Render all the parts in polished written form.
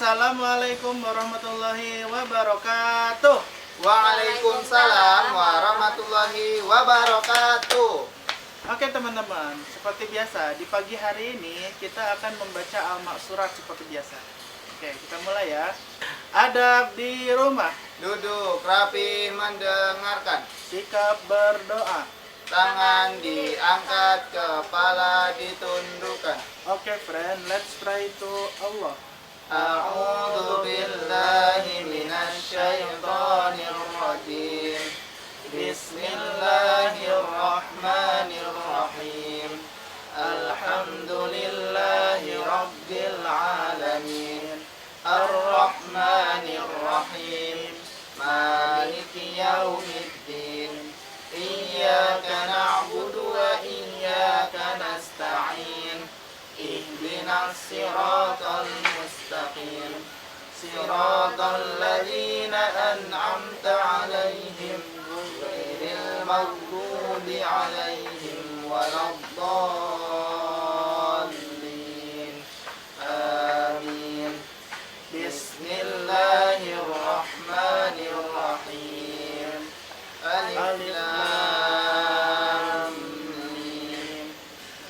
Assalamualaikum warahmatullahi wabarakatuh. Waalaikumsalam warahmatullahi wabarakatuh. Oke teman-teman, seperti biasa di pagi hari ini kita akan membaca Al-Ma'surat seperti biasa. Oke, kita mulai ya. Adab di rumah. Duduk rapi mendengarkan. Sikap berdoa. Tangan diangkat, kepala ditundukkan. Oke friend, let's pray to Allah. A'udzu billahi minasy syaithanir rajim. Bismillahirrahmanirrahim. Alhamdulillahi rabbil alamin. Ar-Rahmanir Rahim. Maliki yaumiddin. Iyyaka na'budu wa iyyaka nasta'in. Ihdinas siratal mustaqim. Siratal ladzina an'amta 'alaihim ghairil maghdubi 'alaihim waladdallin. Amin. Bismillahirrahmanirrahim. Alif Lam Mim.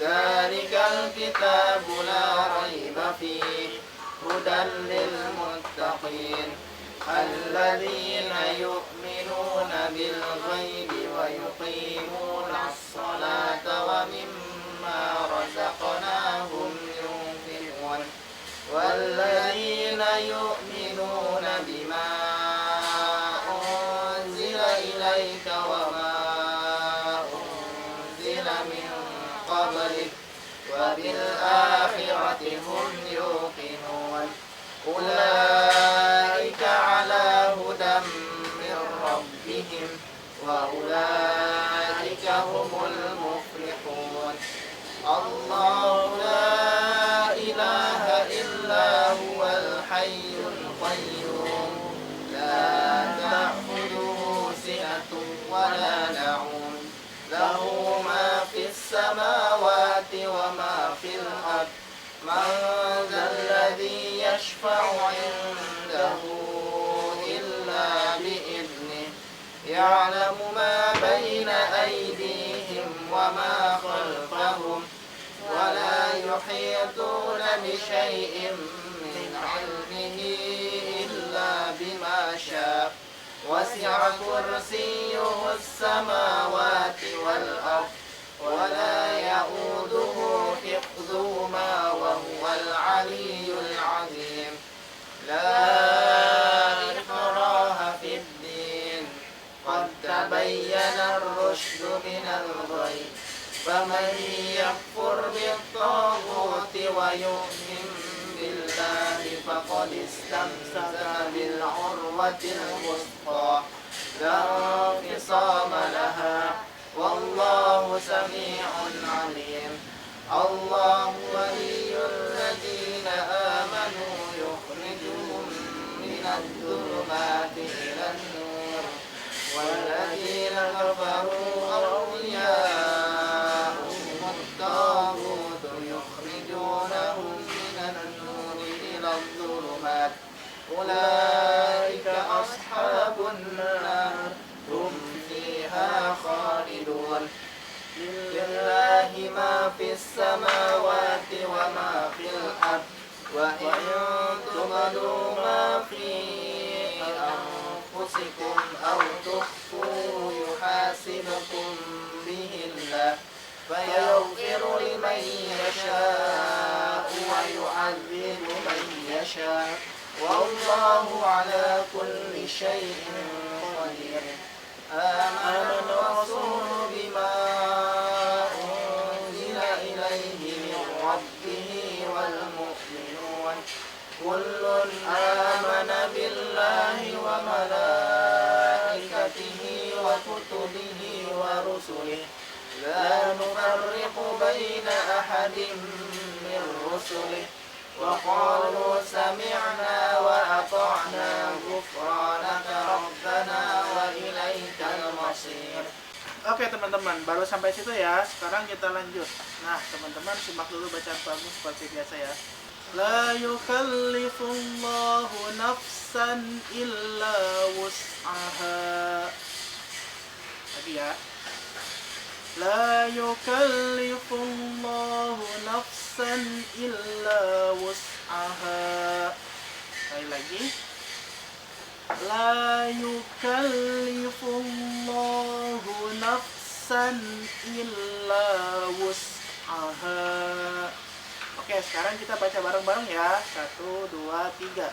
Dzalikal kitabu la raiba fihi hudan lil muttaqin alladzina yu'minuna bil ghaibi wa yuqimuna as-salata wa mimma razaqnahum yunfiqun walladzina yu'minuna bima unzila ilaika wa ma unzila min qablik wa bil akhirati hum yuqinun ulaika ala hudan min rabbihim wa ulaika humul muflihun. Allahu la ilaha illa huwal hayyul qayyum la ta'khudhuhu sinatun wa la nawm lahu ma fis samawati wa ma fil ardh man dhal ladzi yashfa'u 'indahu illa bi'idhnihi ya'lamu ma bayna aydihim wa ma khalfahum wa la yuhituna bi shay'in min 'ilmihi illa bima syaa wasi'a kursiyyuhu as-samawati wal ardh wa la ya'uduhu hifdhuhuma wa huwal 'aliyyul 'azim. La ikraha fid din qad tabayyana ar-rushdu minal ghayy faman yakfur bit-taghuti wa yu'min billahi faqad istamsaka bil 'urwatil wuthqa la infisama laha wallahu sami'un 'alim. Allahu waliyyul ladzina amanu yukhrijuhum minadh dhulumati ilan nur wal ladzina kafaru awliya'uhum at-taghut yukhrijunahum minan nuri iladh dhulumat ulaika ashabun nar hum fiha khalidun. Lillahi ma fis samawati wa ma fil ardh wa in tubdu ma fi anfusikum aw tukhfuhu yuhasibukum bihi Allah fayaghfiru liman yasha'u wa yu'adzibu man yasha' wallahu ala kulli shay'in qadir. Amana ar-rasulu bima unzila ilayhi min rabbih wal mu'minun kullun amana billahi wa malaikatihi wa kutubihi wa rusulihi la nufarriqu baina ahadin min rusulihi wa qalu sami'na wa ata'na ghufranaka rabbana wa ilaikal masir. Oke teman-teman, baru sampai situ ya. Sekarang kita lanjut. Nah teman-teman, simak dulu bacaan bagus seperti biasa ya. La yukallifullahu nafsan illa wus'aha. Lagi ya. La yukallifullahu nafsan illa wus'aha. Sekali lagi. La yukallifullahu nafsan illa wus'aha. Oke, sekarang kita baca bareng-bareng ya. 1, 2, 3.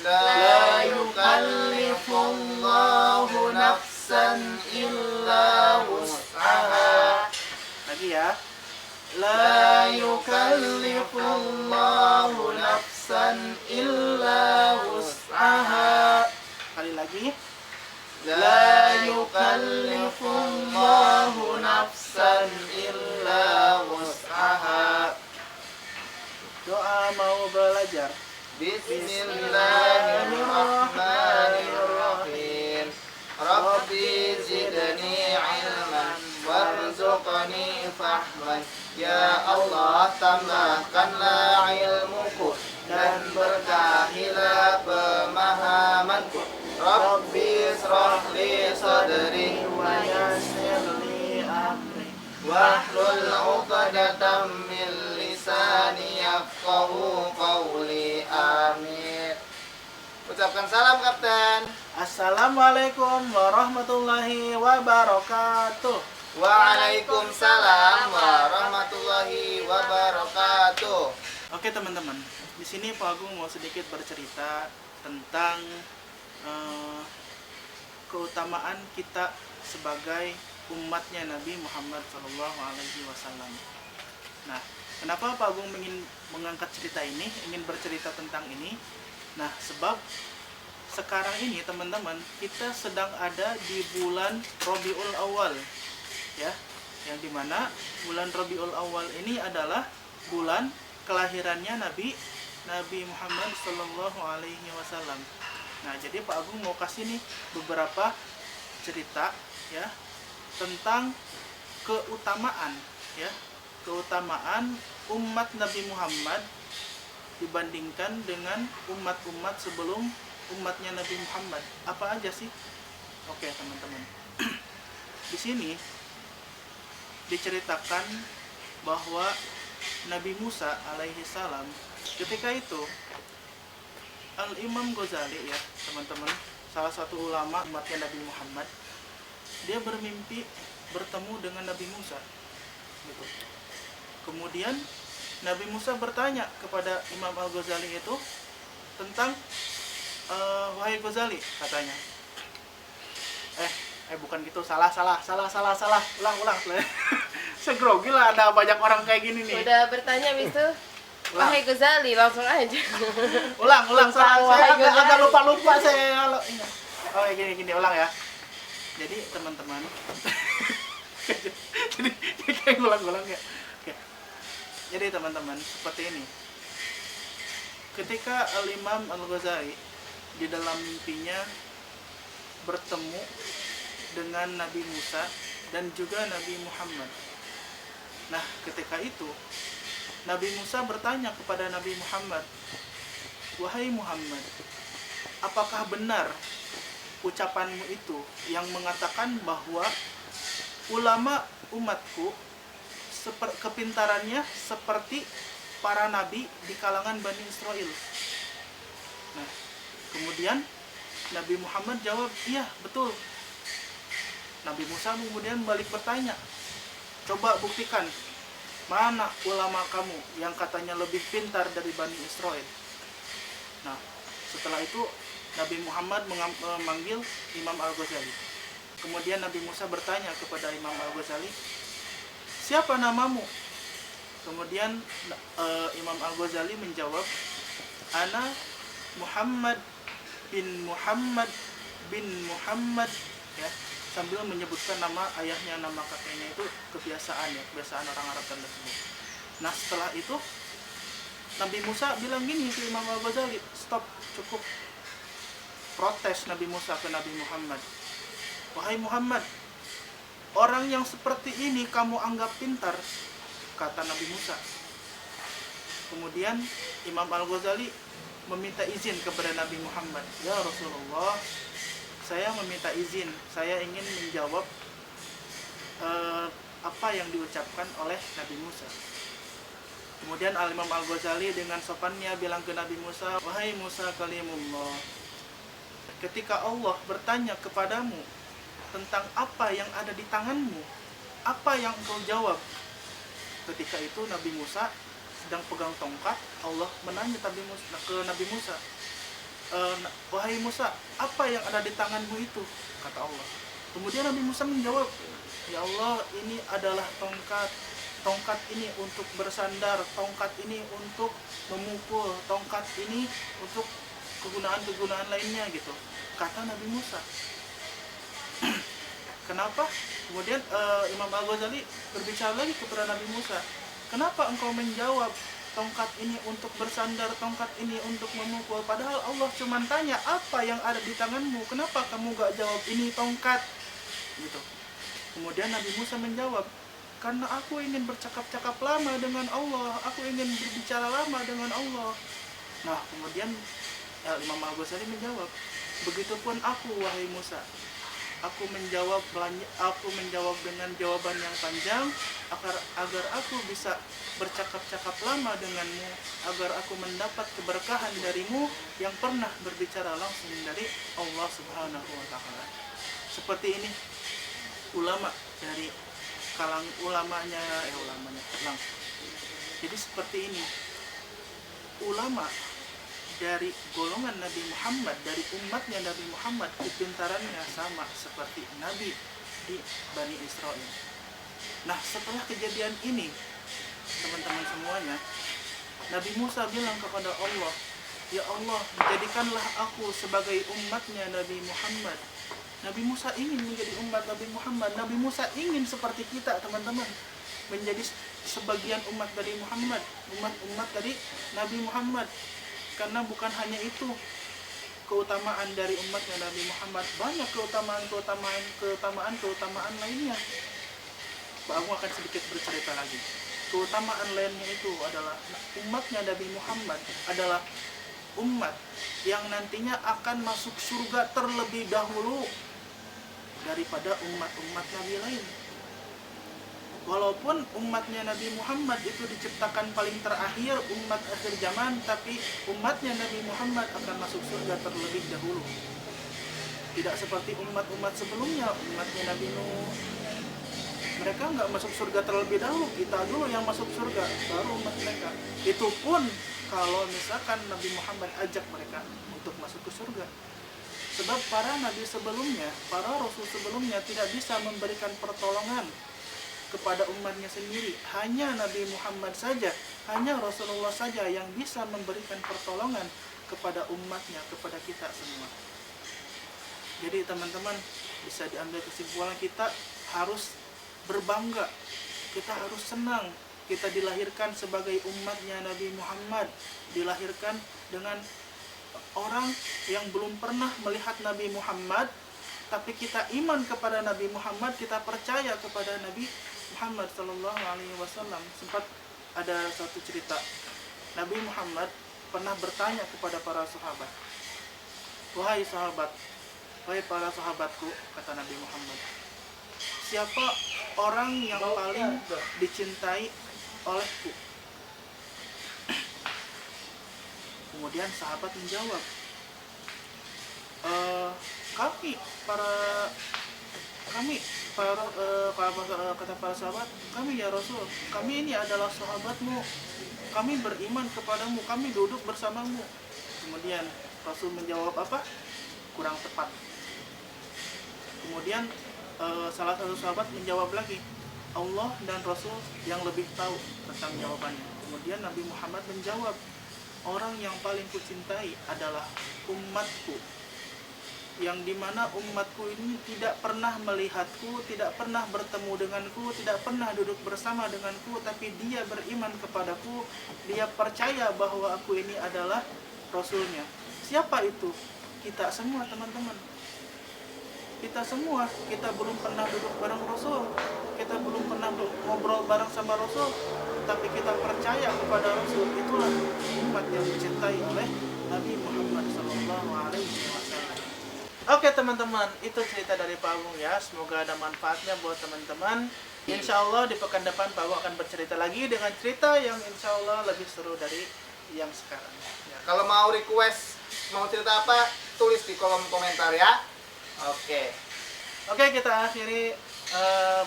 La yukallifullahu nafsan illa wus'aha. Lagi ya. La yukallifullahu nafsan illa wus'aha. Sekali lagi. La yukallifullahu nafsan illa wus'aha. Doa mau belajar. Bismillahirrahmanirrahim. Rabbi zidni ilman warzuqni fahman. Ya Allah, tambahkanlah ilmuku dan berkahilah pemahamanku. Rabbi israh li sadri Wa yassir li amri. wahlul 'uqdatam min lisani yafqahu qawli. Amin. Ucapkan salam, Kapten. Assalamualaikum warahmatullahi wabarakatuh. Waalaikumsalam warahmatullahi wabarakatuh. Oke teman-teman, di sini Pak Agung mau sedikit bercerita tentang keutamaan kita sebagai umatnya Nabi Muhammad SAW. Nah, kenapa Pak Agung ingin mengangkat cerita ini, ingin bercerita tentang ini? Nah, sebab sekarang ini teman-teman, kita sedang ada di bulan Rabiul Awal, ya, yang dimana bulan Rabiul Awal ini adalah bulan kelahirannya Nabi Muhammad SAW. Nah, jadi Pak Agung mau kasih nih beberapa cerita ya tentang keutamaan umat Nabi Muhammad dibandingkan dengan umat-umat sebelum umatnya Nabi Muhammad. Apa aja sih? Oke, teman-teman. Di sini diceritakan bahwa Nabi Musa alaihi salam ketika itu Al-Imam Ghazali ya, teman-teman, salah satu ulama umatnya Nabi Muhammad, dia bermimpi bertemu dengan Nabi Musa gitu. Kemudian Nabi Musa bertanya kepada Imam Al-Ghazali itu tentang wahai Ghazali, katanya. Bukan gitu, salah. Ulang. Saya grogi lah, ada banyak orang kayak gini nih. Udah bertanya habis itu, wahai Ghazali, langsung aja. Ulang, salah. Wahai Saya agak Ghazali. lupa saya. Oh, gini, ulang ya. Jadi teman-teman, jadi kayak ngulang ya. Oke. Jadi teman-teman, seperti ini. Ketika Al-Imam Al-Ghazali di dalam mimpinya bertemu dengan Nabi Musa dan juga Nabi Muhammad. Nah, ketika itu Nabi Musa bertanya kepada Nabi Muhammad, wahai Muhammad, apakah benar ucapanmu itu yang mengatakan bahwa ulama umatku kepintarannya seperti para nabi di kalangan Bani Israel? Nah, kemudian Nabi Muhammad jawab, iya betul. Nabi Musa kemudian balik bertanya, coba buktikan mana ulama kamu yang katanya lebih pintar dari Bani Israel. Nah, setelah itu Nabi Muhammad memanggil Imam Al-Ghazali. Kemudian Nabi Musa bertanya kepada Imam Al-Ghazali, siapa namamu? Kemudian Imam Al-Ghazali menjawab, ana Muhammad bin Muhammad, ya, sambil menyebutkan nama ayahnya, nama kakeknya. Itu kebiasaan orang Arab tersebut. Nah, setelah itu Nabi Musa bilang gini ke Imam Al-Ghazali, stop, cukup. Protes Nabi Musa ke Nabi Muhammad, wahai Muhammad, orang yang seperti ini kamu anggap pintar, kata Nabi Musa. Kemudian Imam Al-Ghazali meminta izin kepada Nabi Muhammad, ya Rasulullah, saya meminta izin, saya ingin menjawab apa yang diucapkan oleh Nabi Musa. Kemudian Al-Imam Al-Ghazali dengan sopannya bilang ke Nabi Musa, wahai Musa kalimullah, ketika Allah bertanya kepadamu tentang apa yang ada di tanganmu, apa yang engkau jawab? Ketika itu Nabi Musa sedang pegang tongkat, Allah menanya ke Nabi Musa, wahai Musa, apa yang ada di tanganmu itu? Kata Allah. Kemudian Nabi Musa menjawab, ya Allah, ini adalah tongkat. Tongkat ini untuk bersandar, tongkat ini untuk memukul, tongkat ini untuk kegunaan-kegunaan lainnya gitu. Kata Nabi Musa. Kenapa? Kemudian Imam Al-Ghazali berbicara lagi kepada Nabi Musa. Kenapa engkau menjawab tongkat ini untuk bersandar, tongkat ini untuk memukul? Padahal Allah cuma tanya apa yang ada di tanganmu. Kenapa kamu gak jawab ini tongkat? Gitu. Kemudian Nabi Musa menjawab, karena aku ingin bercakap-cakap lama dengan Allah, aku ingin berbicara lama dengan Allah. Nah, kemudian Imam Al-Ghazali menjawab, begitupun aku, wahai Musa. Aku menjawab dengan jawaban yang panjang agar aku bisa bercakap-cakap lama denganmu, agar aku mendapat keberkahan darimu yang pernah berbicara langsung dari Allah Subhanahu wa taala. Seperti ini ulama dari ulamanya. Jadi seperti ini ulama dari golongan Nabi Muhammad, dari umatnya Nabi Muhammad, kepintarannya sama seperti Nabi di Bani Israel. Nah, setelah kejadian ini, teman-teman semuanya, Nabi Musa bilang kepada Allah, ya Allah, jadikanlah aku sebagai umatnya Nabi Muhammad. Nabi Musa ingin menjadi umat Nabi Muhammad. Nabi Musa ingin seperti kita, teman-teman, menjadi sebagian umat dari Muhammad, umat dari Nabi Muhammad. Karena bukan hanya itu keutamaan dari umatnya Nabi Muhammad, banyak keutamaan lainnya. Pak Agung akan sedikit bercerita lagi. Keutamaan lainnya itu adalah umatnya Nabi Muhammad adalah umat yang nantinya akan masuk surga terlebih dahulu daripada umat-umat Nabi lain. Walaupun umatnya Nabi Muhammad itu diciptakan paling terakhir, umat akhir zaman, tapi umatnya Nabi Muhammad akan masuk surga terlebih dahulu. Tidak seperti umat-umat sebelumnya, umatnya Nabi Nuh. Mereka nggak masuk surga terlebih dahulu, kita dulu yang masuk surga, baru umat mereka. Itu pun kalau misalkan Nabi Muhammad ajak mereka untuk masuk ke surga. Sebab para nabi sebelumnya, para rasul sebelumnya tidak bisa memberikan pertolongan kepada umatnya sendiri. Hanya Nabi Muhammad saja, hanya Rasulullah saja yang bisa memberikan pertolongan kepada umatnya, kepada kita semua. Jadi teman-teman, bisa diambil kesimpulan, kita harus berbangga, kita harus senang, kita dilahirkan sebagai umatnya Nabi Muhammad, dilahirkan dengan orang yang belum pernah melihat Nabi Muhammad, tapi kita iman kepada Nabi Muhammad, kita percaya kepada Nabi Muhammad Sallallahu Alaihi Wasallam. Sempat ada satu cerita, Nabi Muhammad pernah bertanya kepada para sahabat, wahai sahabat, wahai para sahabatku, kata Nabi Muhammad, siapa orang yang paling dicintai olehku? Kemudian sahabat menjawab, kata para sahabat, kami ya Rasul, kami ini adalah sahabatmu, kami beriman kepadamu, kami duduk bersamamu. Kemudian Rasul menjawab apa? Kurang tepat. Kemudian salah satu sahabat menjawab lagi, Allah dan Rasul yang lebih tahu tentang jawabannya. Kemudian Nabi Muhammad menjawab, orang yang paling kucintai adalah umatku, yang dimana umatku ini tidak pernah melihatku, tidak pernah bertemu denganku, tidak pernah duduk bersama denganku, tapi dia beriman kepadaku, dia percaya bahwa aku ini adalah Rasulnya. Siapa itu? Kita semua, teman-teman. Kita semua, kita belum pernah duduk bareng Rasul, kita belum pernah ngobrol bareng sama Rasul, tapi kita percaya kepada Rasul. Itulah umat yang dicintai oleh Nabi Muhammad Sallallahu Alaihi Wasallam. Oke teman-teman, itu cerita dari Pak Agung ya. Semoga ada manfaatnya buat teman-teman. Insya Allah di pekan depan Pak Agung akan bercerita lagi dengan cerita yang insya Allah lebih seru dari yang sekarang. Ya. Kalau mau request, mau cerita apa, tulis di kolom komentar ya. Oke. Oke, kita akhiri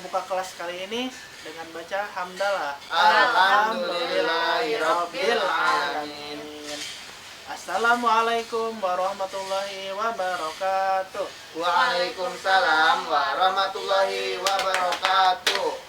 buka kelas kali ini dengan baca hamdalah. Alhamdulillahirabbil alamin. Assalamualaikum warahmatullahi wabarakatuh. Waalaikumsalam warahmatullahi wabarakatuh.